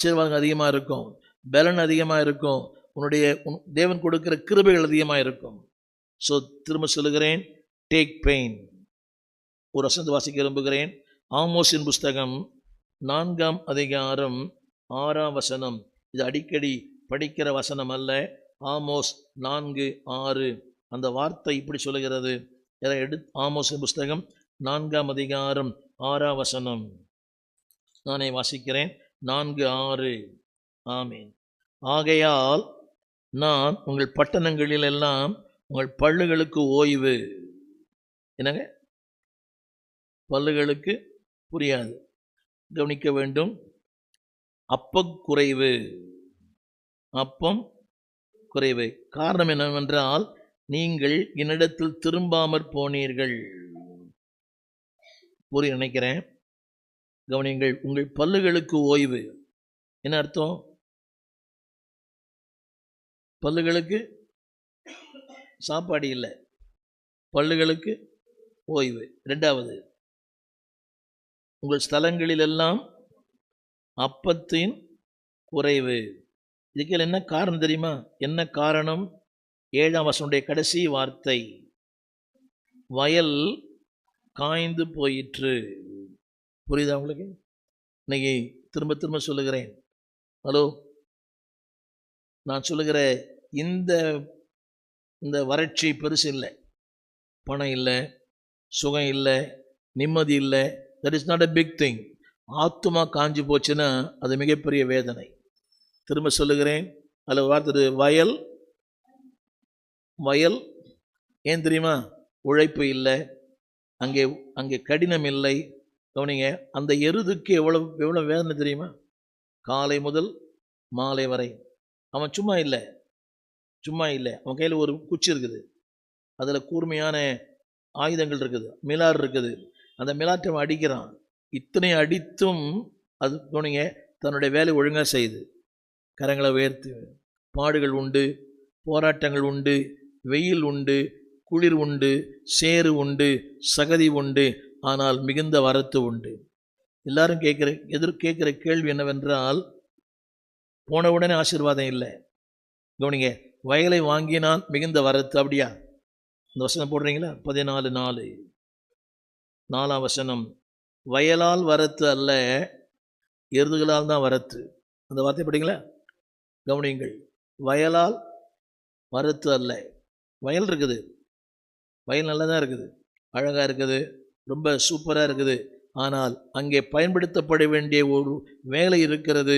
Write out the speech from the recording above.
ஆசீர்வாதம் அதிகமாக இருக்கும், பலன் அதிகமாக இருக்கும், தேவன் கொடுக்கிற கிருபைகள் அதிகமாக இருக்கும். ஸோ திரும்ப சொல்லுகிறேன், டேக் பெயின். ஒரு வசனத்தை வாசிக்க விரும்புகிறேன். ஆமோஸின் புஸ்தகம் 4ஆம் அதிகாரம் 6ஆம் வசனம். இது அடிக்கடி படிக்கிற வசனம் அல்ல. ஆமோஸ் 4:6 அந்த வார்த்தை இப்படி சொல்லுகிறது. ஆமோஸின் புஸ்தகம் 4ஆம் அதிகாரம் 6ஆம் வசனம் நானே வாசிக்கிறேன். 4:6. ஆமீன். ஆகையால் நான் உங்கள் பட்டணங்களில் எல்லாம் உங்கள் பல்லுகளுக்கு ஓய்வு. என்னங்க? பல்லுகளுக்கு புரியாது, கவனிக்க வேண்டும். அப்பம் குறைவு, அப்பம் குறைவு. காரணம் என்னவென்றால், நீங்கள் என்னிடத்தில் திரும்பாமற் போனீர்கள். புரிய நினைக்கிறேன், கவனிங்கள். உங்கள் பல்லுகளுக்கு ஓய்வு என்ன அர்த்தம்? பல்லுகளுக்கு சாப்பாடு இல்லை, பல்லுகளுக்கு ஓய்வு. இரண்டாவது, உங்கள் ஸ்தலங்களில் எல்லாம் அப்பத்தின் குறைவு. இதுக்கு என்ன காரணம் தெரியுமா? என்ன காரணம்? 7ஆம் வசனுடைய கடைசி வார்த்தை, வயல் காய்ந்து போயிற்று. புரியுதா உங்களுக்கு? இன்னைக்கு திரும்ப திரும்ப சொல்லுகிறேன். ஹலோ, நான் சொல்லுகிற இந்த வறட்சி பெருசு இல்லை. பணம் இல்லை, சுகம் இல்லை, நிம்மதி இல்லை. That is not a big thing. ஆத்துமா காஞ்சி போச்சுன்னா அது மிகப்பெரிய வேதனை. திரும்ப சொல்லுகிறேன், அதில் வார்த்தை வயல். வயல் ஏன் தெரியுமா? உழைப்பு இல்லை, அங்கே கடினம் இல்லை. கவனிங்க, அந்த எருதுக்கு எவ்வளோ வேதனை தெரியுமா? காலை முதல் மாலை வரை அவன் சும்மா இல்லை. அவன் கையில் ஒரு குச்சி இருக்குது, அதில் கூர்மையான ஆயுதங்கள் இருக்குது, மிலார் இருக்குது. அந்த மிலாட்டை அவன் அடிக்கிறான். இத்தனை அடித்தும் அது கவனிங்க, தன்னுடைய வேலை ஒழுங்காக செய்யுது. கரங்களை உயர்த்து. பாடுகள் உண்டு, போராட்டங்கள் உண்டு, வெயில் உண்டு, குளிர் உண்டு, சேறு உண்டு, சகதி உண்டு, ஆனால் மிகுந்த வரத்து உண்டு. எல்லாரும் கேட்குற கேள்வி என்னவென்றால், போன உடனே ஆசீர்வாதம் இல்லை. கவனிங்க, வயலை வாங்கினால் மிகுந்த வரத்து. அப்படியா? இந்த வசனம் போடுறீங்களா? 14:4 4ஆம் வசனம். வயலால் வரத்து அல்ல, எருதுகளால் தான் வரத்து. அந்த வார்த்தை படிங்களா? கவனிங்கள், வயலால் வரத்து அல்ல. வயல் இருக்குது, வயல் நல்லா தான் இருக்குது, அழகாக இருக்குது, ரொம்ப சூப்பராக இருக்குது. ஆனால் அங்கே பயன்படுத்தப்பட வேண்டிய ஒரு வேலை இருக்கிறது.